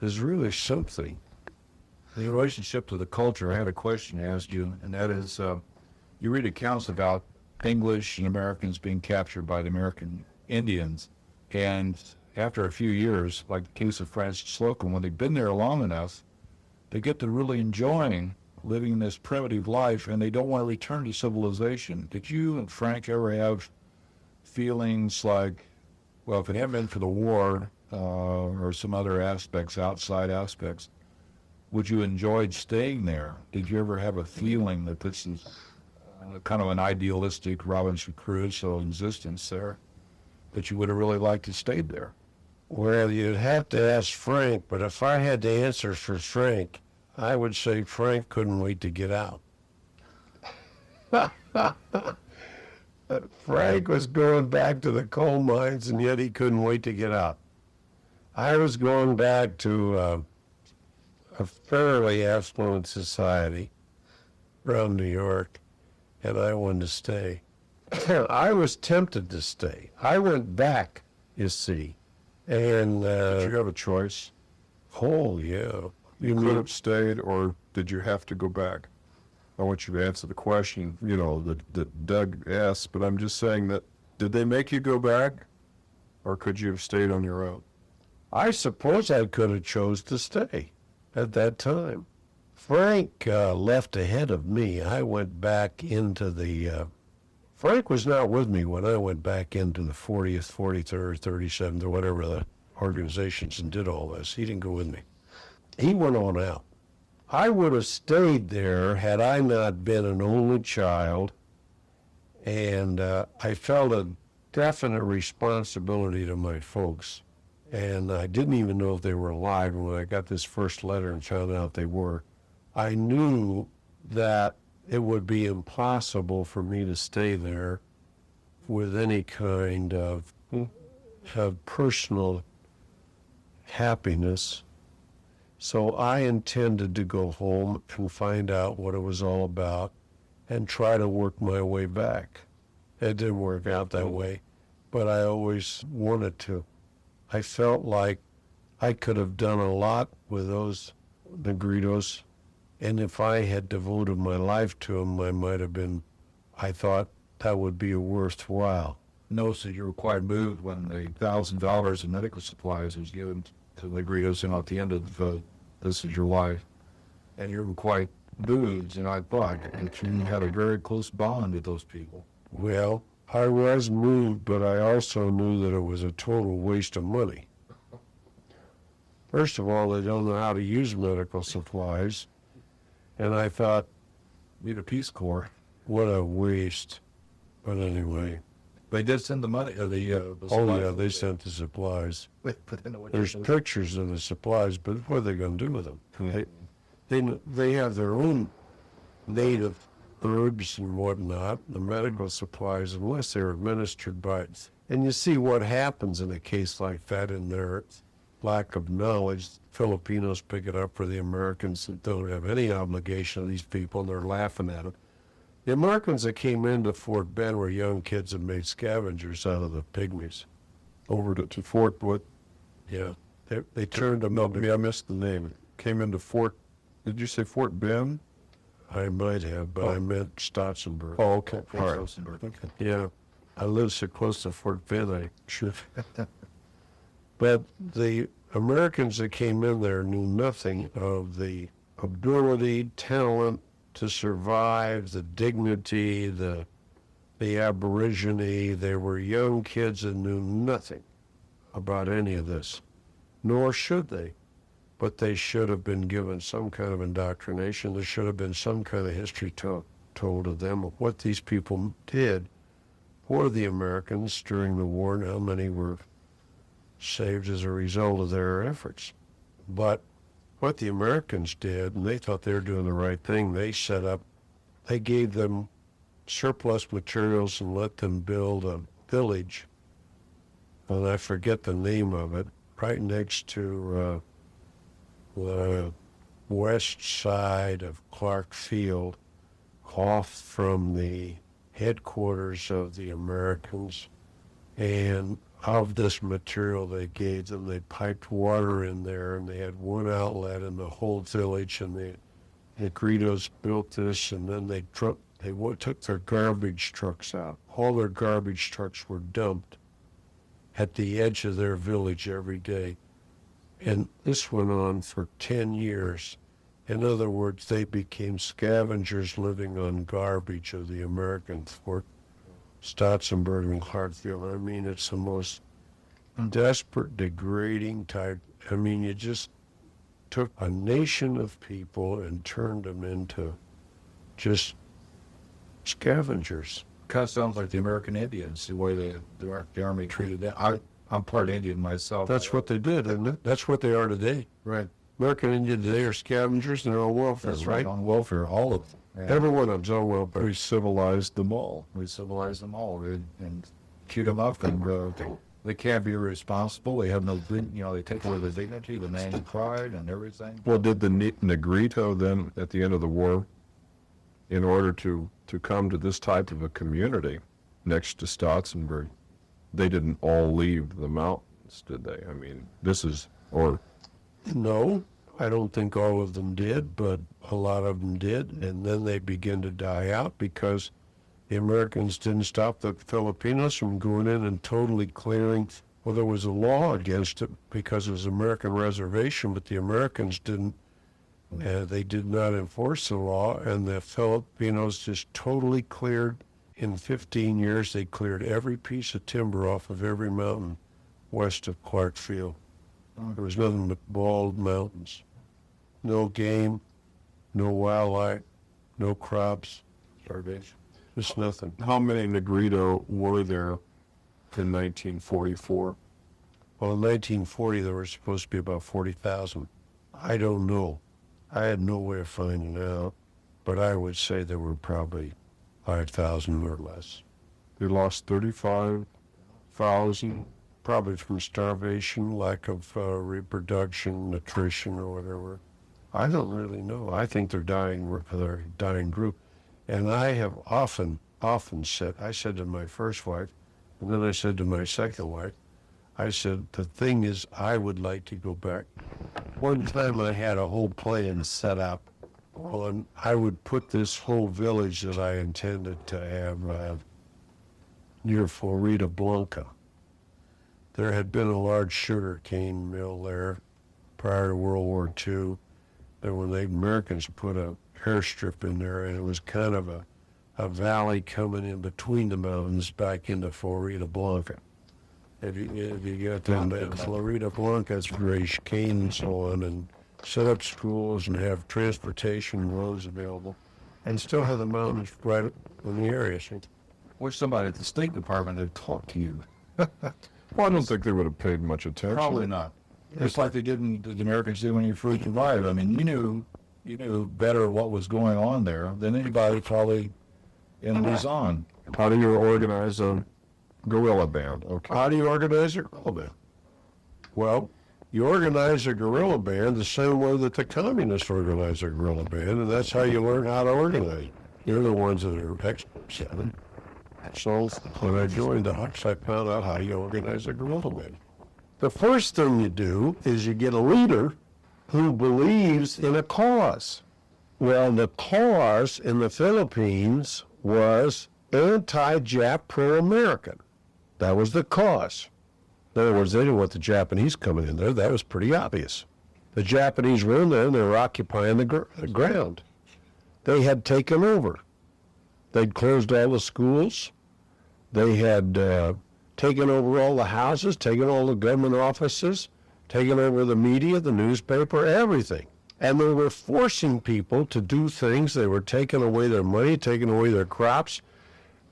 There's really something. The relationship to the culture, I had a question to ask you, and that is, you read accounts about English and Americans being captured by the American Indians, and after a few years, like the case of Francis Slocum, when they've been there long enough, they get to really enjoying living this primitive life, and they don't want to return to civilization. Did you and Frank ever have feelings like Well, if it hadn't been for the war or some other aspects, outside aspects, would you enjoyed staying there? Did you ever have a feeling that this is kind of an idealistic Robinson Crusoe existence there, that you would have really liked to stay there? Well, you'd have to ask Frank, but if I had to answer for Frank, I would say Frank couldn't wait to get out. Frank was going back to the coal mines, and yet he couldn't wait to get out. I was going back to a fairly affluent society around New York, and I wanted to stay. I was tempted to stay. I went back, you see, and Did you have a choice? oh yeah, You could have stayed, or did you have to go back? I want you to answer the question, that Doug asked, but I'm just saying that, did they make you go back, or could you have stayed on your own? I suppose I could have chose to stay at that time. Frank left ahead of me. I went back into the... Frank was not with me when I went back into the 40th, 43rd, 37th, or whatever the organizations and did all this. He didn't go with me. He went on out. I would have stayed there had I not been an only child, and I felt a definite responsibility to my folks. And I didn't even know if they were alive when I got this first letter and found out they were. I knew that it would be impossible for me to stay there with any kind of personal happiness. So I intended to go home and find out what it was all about and try to work my way back. It didn't work out that way, but I always wanted to. I felt like I could have done a lot with those Negritos, and if I had devoted my life to them, I thought that would be worthwhile. Notice that you were quite moved when the $1,000 in medical supplies was given to the Negritos, and at the end of this is your life, and you were quite moved, and I thought that you had a very close bond with those people. Well, I was moved, but I also knew that it was a total waste of money. First of all, they don't know how to use medical supplies, and I thought, Need a Peace Corps. what a waste. But anyway, They did send the money, the oh supplies. yeah, they sent the supplies. But then what There's pictures of the supplies, but what are they going to do with them? They have their own native herbs and whatnot, the medical supplies, unless they're administered by it. And you see what happens in a case like that in their lack of knowledge. Filipinos pick it up for the Americans that don't have any obligation to these people, and they're laughing at them. The Americans that came into Fort Bend were young kids that made scavengers out of the pygmies. over to Fort, what? Yeah, they turned them No, into, I missed the name. Came into Fort, did you say Fort Bend? I might have, but Oh. I meant Stotzenberg. Oh, okay. All right. Okay. Yeah, I live so close to Fort Bend, I should. But the Americans that came in there knew nothing of the ability, talent to survive, the dignity, the aborigine. They were young kids that knew nothing about any of this, nor should they. But they should have been given some kind of indoctrination. There should have been some kind of history told to them of what these people did for the Americans during the war and how many were saved as a result of their efforts. But what the Americans did, and they thought they were doing the right thing, they gave them surplus materials and let them build a village, and I forget the name of it, right next to the west side of Clark Field, off from the headquarters of the Americans. And of this material they gave them, they piped water in there, and they had one outlet in the whole village, and the Negritos built this, and then they took their garbage trucks out. All their garbage trucks were dumped at the edge of their village every day. And this went on for 10 years. In other words, they became scavengers living on garbage of the Americans, Fort Stotzenberg and Clarkfield. I mean, it's the most desperate, degrading type. I mean, you just took a nation of people and turned them into just scavengers. Kind of sounds like the American Indians, the way the Army treated them. I'm part Indian myself. That's what they did, isn't it? That's what they are today. Right. American Indians today are scavengers and they're on welfare, That's right? on welfare, all of them. Yeah. Every one of them's on welfare. We civilized them all. And queued them up, and they can't be responsible. They have no, they take away the dignity, the name, pride, and everything. Well, did the Negrito then, at the end of the war, in order to come to this type of a community next to Stotzenburg, they didn't all leave the mountains, did they? I mean, No, I don't think all of them did, but a lot of them did. And then they began to die out because the Americans didn't stop the Filipinos from going in and totally clearing. Well, there was a law against it because it was an American reservation, but the Americans didn't. They did not enforce the law, and the Filipinos just totally cleared. In 15 years, they cleared every piece of timber off of every mountain west of Clarkfield. There was nothing but bald mountains. No game, no wildlife, no crops, Starvation. just nothing. how many Negrito were there in 1944? Well, in 1940, there were supposed to be about 40,000. I don't know. I had no way of finding out, but I would say there were probably 5,000 or less. They lost 35,000. Probably from starvation, lack of reproduction, nutrition, or whatever. I don't really know. I think they're dying group. And I have often said, I said to my first wife, and then I said to my second wife, I said, the thing is, I would like to go back. One time I had a whole plan set up. Well, I would put this whole village that I intended to have near Florida Blanca. There had been a large sugar cane mill there prior to World War II. Then when the Americans put a airstrip in there, and it was kind of a valley coming in between the mountains back into Florida Blanca. If you got them at Florida Blanca, it's raise cane and so on, and set up schools and have transportation roads available, and still have the mountains right in the area. See? Wish somebody at the State Department had talked to you. Well, I don't think they would have paid much attention. Probably not. Just like the Americans did when you first arrived. I mean, you knew better what was going on there than anybody probably in Luzon. How do you organize a guerrilla band? Okay. How do you organize a guerrilla band? Well, you organize a guerrilla band the same way that the communists organize a guerrilla band, and that's how you learn how to organize. You're the ones that are experts at it. So when I joined the Huks, I found out how you organize a guerrilla band. The first thing you do is you get a leader who believes in a cause. Well, the cause in the Philippines was anti-Jap, pro-American. That was the cause. In other words, they didn't want the Japanese coming in there. That was pretty obvious. The Japanese were in there and they were occupying the ground. They had taken over. They'd closed all the schools. They had taken over all the houses, taken all the government offices, taken over the media, the newspaper, everything. And they were forcing people to do things. They were taking away their money, taking away their crops.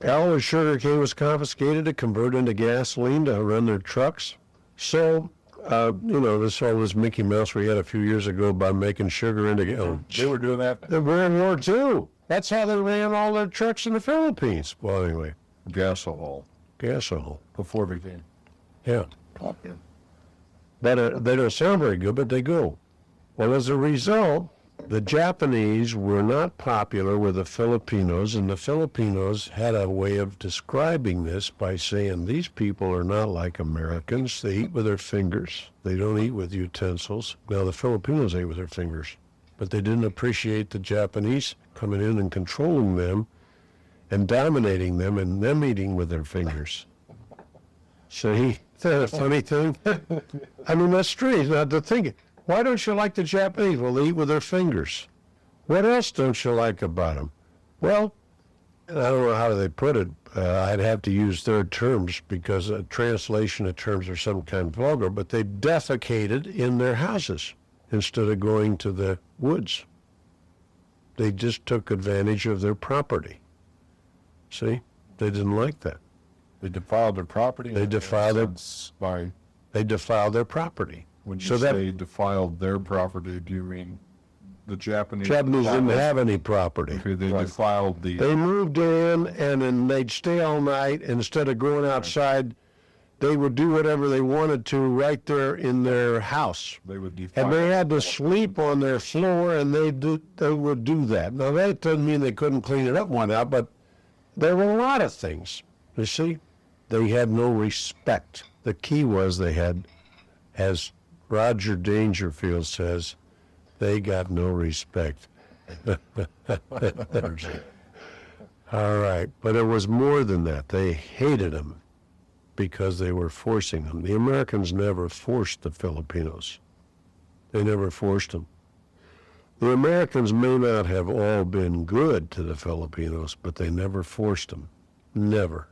All the sugar cane was confiscated to convert into gasoline to run their trucks. So, this all this Mickey Mouse we had a few years ago by making sugar into gasoline. They were doing that. The World War II. That's how they ran all their trucks in the Philippines. Well, anyway, Gasohol. Before it became. Yeah. They don't sound very good, but they go. Well, as a result, the Japanese were not popular with the Filipinos, and the Filipinos had a way of describing this by saying these people are not like Americans. They eat with their fingers. They don't eat with utensils. Now, the Filipinos ate with their fingers, but they didn't appreciate the Japanese coming in and controlling them and dominating them and them eating with their fingers. See, is that a funny thing? I mean, that's strange not to think it. Why don't you like the Japanese? Well, they eat with their fingers. What else don't you like about them? Well, and I don't know how they put it. I'd have to use their terms because a translation of terms are some kind of vulgar, but they defecated in their houses instead of going to the woods. They just took advantage of their property. See? They didn't like that. They defiled their property. They defiled their by They defiled their property. when you So that- say defiled their property, do you mean the Japanese? Japanese didn't have any property. Okay, they defiled the. They moved in and then they'd stay all night. Instead of going outside, they would do whatever they wanted to right there in their house. They would defile. And they had to sleep on their floor, and they would do that. Now, that doesn't mean they couldn't clean it up one out, but there were a lot of things. You see, they had no respect. The key was they had, as Roger Dangerfield says, they got no respect. All right, but it was more than that. They hated them because they were forcing them. The Americans never forced the Filipinos. They never forced them. The Americans may not have all been good to the Filipinos, but they never forced them. Never.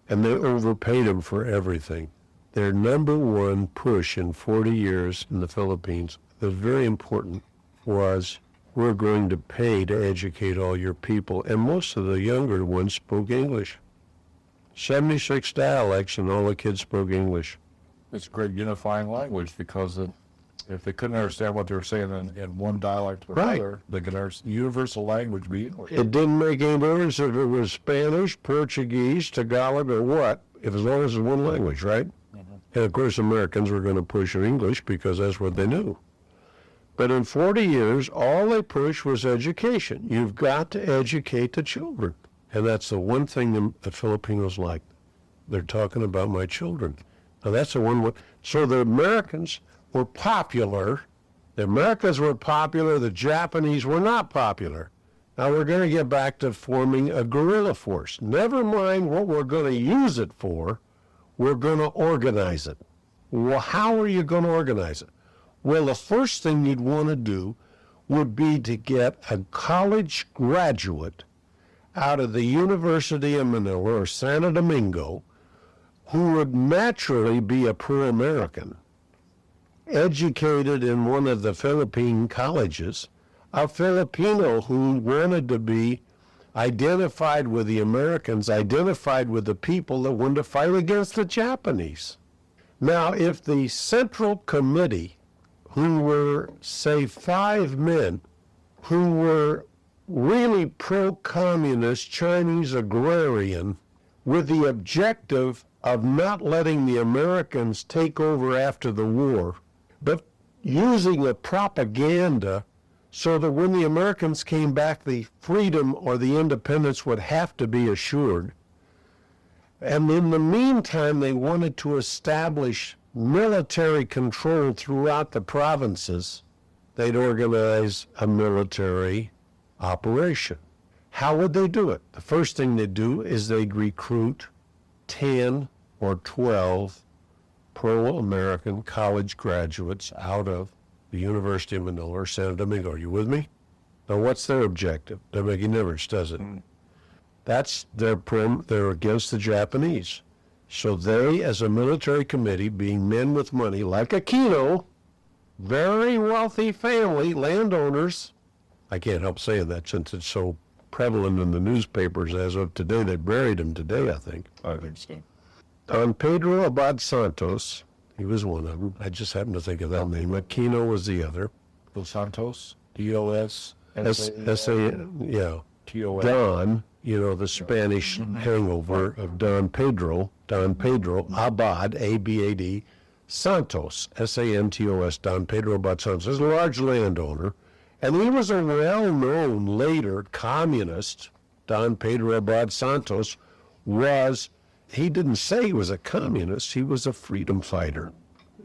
And they overpaid them for everything. Their number one push in 40 years in the Philippines, that was very important, was we're going to pay to educate all your people. And most of the younger ones spoke English. 76 dialects, and all the kids spoke English. It's a great unifying language because if they couldn't understand what they were saying in one dialect or Right. another, they could understand universal language be English. It didn't make any difference if it was Spanish, Portuguese, Tagalog, or what, if as long as it's one language, right? And of course, Americans were going to push English because that's what they knew. But in 40 years, all they pushed was education. You've got to educate the children. And that's the one thing the Filipinos like. They're talking about my children. Now, that's the one. So the Americans were popular. The Americans were popular. The Japanese were not popular. Now, we're going to get back to forming a guerrilla force. Never mind what we're going to use it for. We're going to organize it. Well, how are you going to organize it? Well, the first thing you'd want to do would be to get a college graduate out of the University of Manila or Santo Domingo who would naturally be a pro-American, educated in one of the Philippine colleges, a Filipino who wanted to be identified with the Americans, identified with the people that wanted to fight against the Japanese. Now, if the Central Committee, who were, say, 5 men, who were really pro-communist Chinese agrarian with the objective of not letting the Americans take over after the war, but using the propaganda so that when the Americans came back, the freedom or the independence would have to be assured. And in the meantime, they wanted to establish military control throughout the provinces. They'd organize a military operation. How would they do it? The first thing they'd do is they'd recruit 10 or 12 pro-American college graduates out of the University of Manila or Santo Domingo. Are you with me? Now, what's their objective? Doesn't make any difference, does it? That's they're against the Japanese. So they, as a military committee, being men with money, like Aquino, very wealthy family, landowners. I can't help saying that since it's so prevalent in the newspapers as of today. They buried him today, I think. I think so. Don Pedro Abad Santos, he was one of them. I just happened to think of that name. Aquino was the other. Dos Santos? D-O-S. S-A, yeah. T-O-S. Don, the Spanish hangover of Don Pedro Abad, A-B-A-D, Santos, S-A-N-T-O-S, Don Pedro Abad Santos, is a large landowner, and he was a well-known later communist. Don Pedro Abad Santos he didn't say he was a communist, he was a freedom fighter.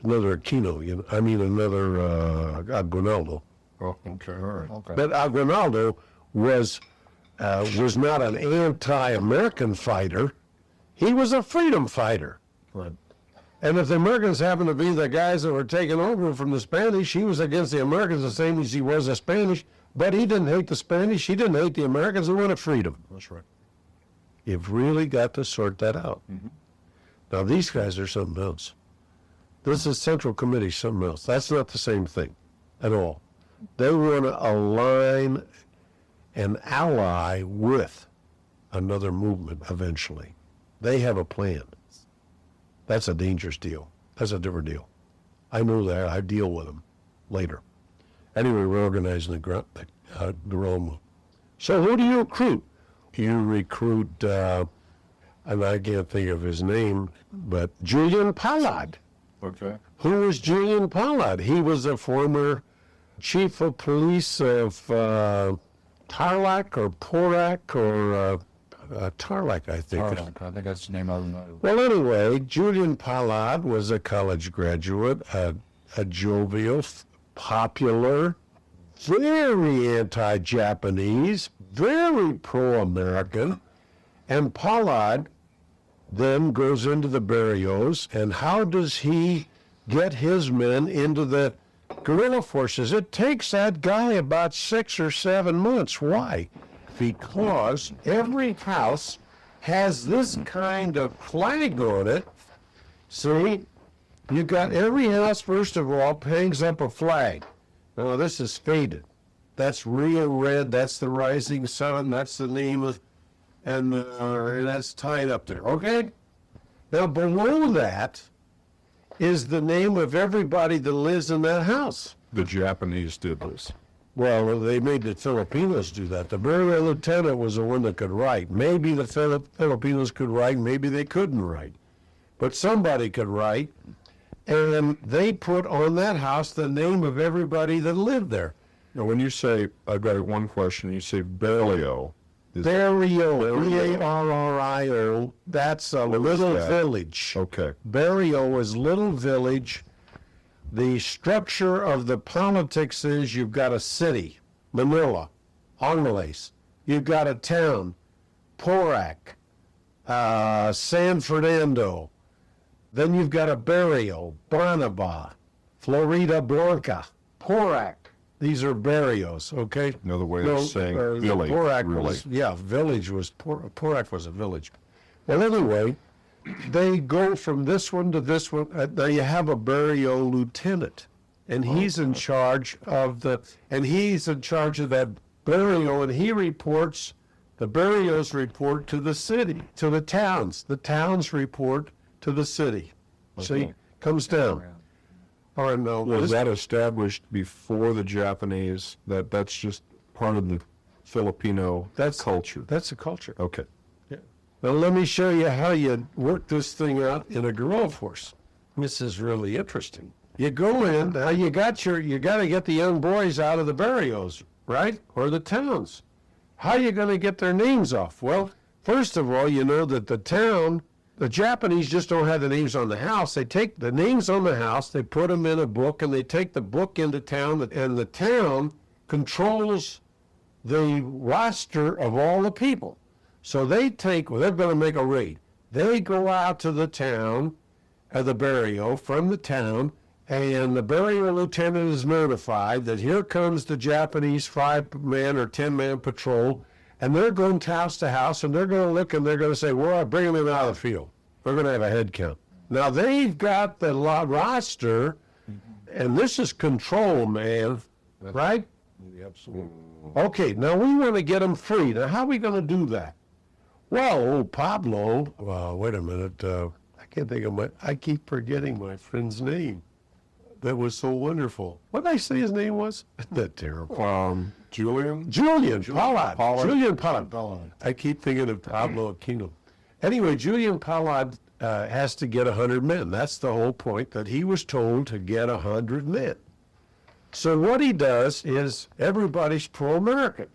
Another Aquino, another Aguinaldo. Oh, okay, all right. Okay. But Aguinaldo was not an anti-American fighter. He was a freedom fighter. Right. And if the Americans happened to be the guys that were taking over from the Spanish, he was against the Americans the same as he was the Spanish. But he didn't hate the Spanish. He didn't hate the Americans. He wanted freedom. That's right. You've really got to sort that out. Now, these guys are something else. This is Central Committee, something else. That's not the same thing at all. They want to align and ally with another movement eventually. They have a plan. That's a dangerous deal. That's a different deal. I know that. I deal with them later. Anyway, we're organizing the guerrilla movement. So who do you recruit? You recruit, and I can't think of his name, but Julian Pollard. Okay. Who was Julian Pollard? He was a former chief of police of Tarlac or Porac or Tarlac, I think. I think that's the name of him. Well, anyway, Julian Pollard was a college graduate, a jovial, popular, very anti-Japanese, very pro-American, and Pollard then goes into the barrios, and how does he get his men into the guerrilla forces? It takes that guy about 6 or 7 months. Why? Because every house has this kind of flag on it. See, you got every house, first of all, hangs up a flag. Now, this is faded. That's Rio Red, that's the rising sun, that's the name of, and that's tied up there, okay? Now, below that is the name of everybody that lives in that house. The Japanese did this. Well, they made the Filipinos do that. The very lieutenant was the one that could write. Maybe the Filipinos could write, maybe they couldn't write. But somebody could write, and they put on that house the name of everybody that lived there. Now, when you say, I've got one question, you say barrio. Barrio, B-A-R-R-I-O, that's a little village. Okay. Barrio is little village. The structure of the politics is you've got a city, Manila, Angeles. You've got a town, Porac, San Fernando. Then you've got a barrio, Banaba, Florida Blanca, Porac. These are barrios, okay? Another way of saying village, Porac really. was, yeah, village was, Porac was a village. Well, anyway, they go from this one to this one. Now you have a barrio lieutenant, and he's in charge of that barrio, and he reports, the barrios report to the city, to the towns. The towns report to the city. See, comes down. Or no, Was that established before the Japanese? That's just part of the Filipino culture. That's a culture. Okay. Now let me show you how you work this thing out in a guerrilla force. This is really interesting. You go in, now you got to get the young boys out of the barrios, right? Or the towns. How are you going to get their names off? Well, first of all, you know that the Japanese just don't have the names on the house. They take the names on the house, they put them in a book, and they take the book into town, and the town controls the roster of all the people. So they're going to make a raid. They go out to the town, the barrio, from the town, and the barrio lieutenant is notified that here comes the Japanese 5-man or 10-man patrol, and they're going house to house, and they're going to look, and they're going to say, well, bring them out of the field. We're going to have a head count. Now, they've got the roster, and this is control, man, right? Absolutely. Okay, now we want to get them free. Now, how are we going to do that? Well, Pablo, wait a minute. I can't think of I keep forgetting my friend's name. That was so wonderful. What did I say his name was? Isn't that terrible? Julian? Julian Pollard. Julian Pollard. I keep thinking of Pablo Aquino. Anyway, Julian Pollard has to get 100 men. That's the whole point, that he was told to get 100 men. So what he does is everybody's pro-American,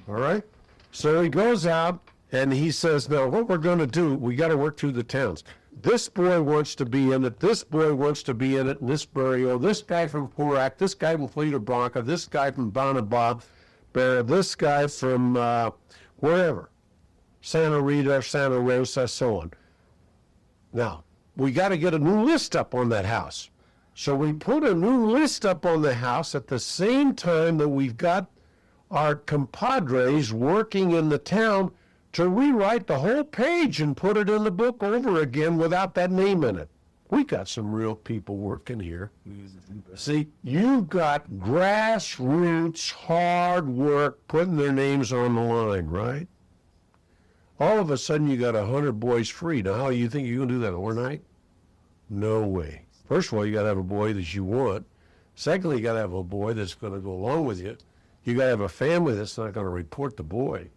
all right? So he goes out and he says, now what we're going to do, we got to work through the towns. This boy wants to be in it, this boy wants to be in it, in this barrio, this guy from Porac, this guy from Florida Blanca, this guy from Banaba, this guy from wherever, Santa Rita, Santa Rosa, so on. Now, we got to get a new list up on that house. So we put a new list up on the house at the same time that we've got our compadres working in the town to rewrite the whole page and put it in the book over again without that name in it. We got some real people working here. See, you've got grassroots, hard work, putting their names on the line, right? All of a sudden, you got 100 boys free. Now, how do you think you're going to do that overnight? No way. First of all, you got to have a boy that you want. Secondly, you got to have a boy that's going to go along with you. You got to have a family that's not going to report the boy.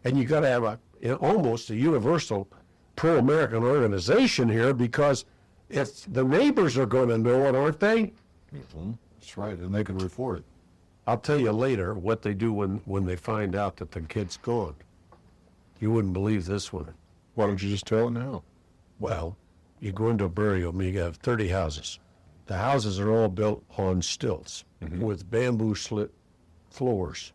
And you got to have almost a universal pro-American organization here, because if the neighbors are going to know it, aren't they? That's right, and they can report it. I'll tell you later what they do when they find out that the kid's gone. You wouldn't believe this one. Why don't you just tell it now? Well, you go into a burial, you have 30 houses. The houses are all built on stilts with bamboo slit floors.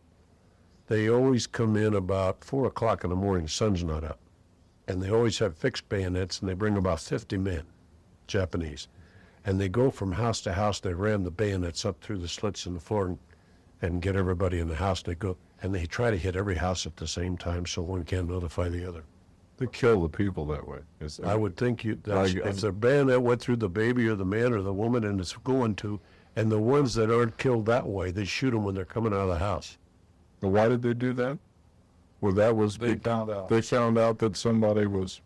They always come in about 4 o'clock in the morning, the sun's not up. And they always have fixed bayonets, and they bring about 50 men, Japanese. And they go from house to house, they ram the bayonets up through the slits in the floor and get everybody in the house. And they try to hit every house at the same time so one can't notify the other. They kill the people that way. I would think if the bayonet went through the baby or the man or the woman, and it's going to, and the ones that aren't killed that way, they shoot them when they're coming out of the house. And why did they do that? Well, that was They found out. they found out that somebody was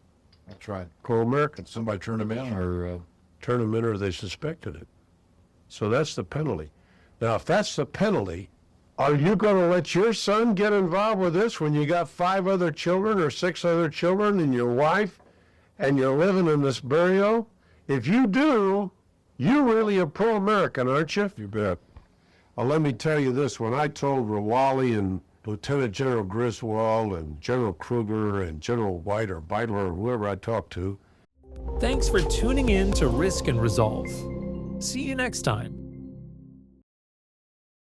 That's right. Pro-American. Somebody turned them in, or Turn them in, or they suspected it. So that's the penalty. Now, if that's the penalty, are you going to let your son get involved with this when you got 5 other children or 6 other children and your wife, and you're living in this burial? If you do, you're really a pro-American, aren't you? You bet. Let me tell you this. When I told Rawali and Lieutenant General Griswold and General Kruger and General White or Beitler or whoever I talked to, Thanks for tuning in to Risk and Resolve. See you next time.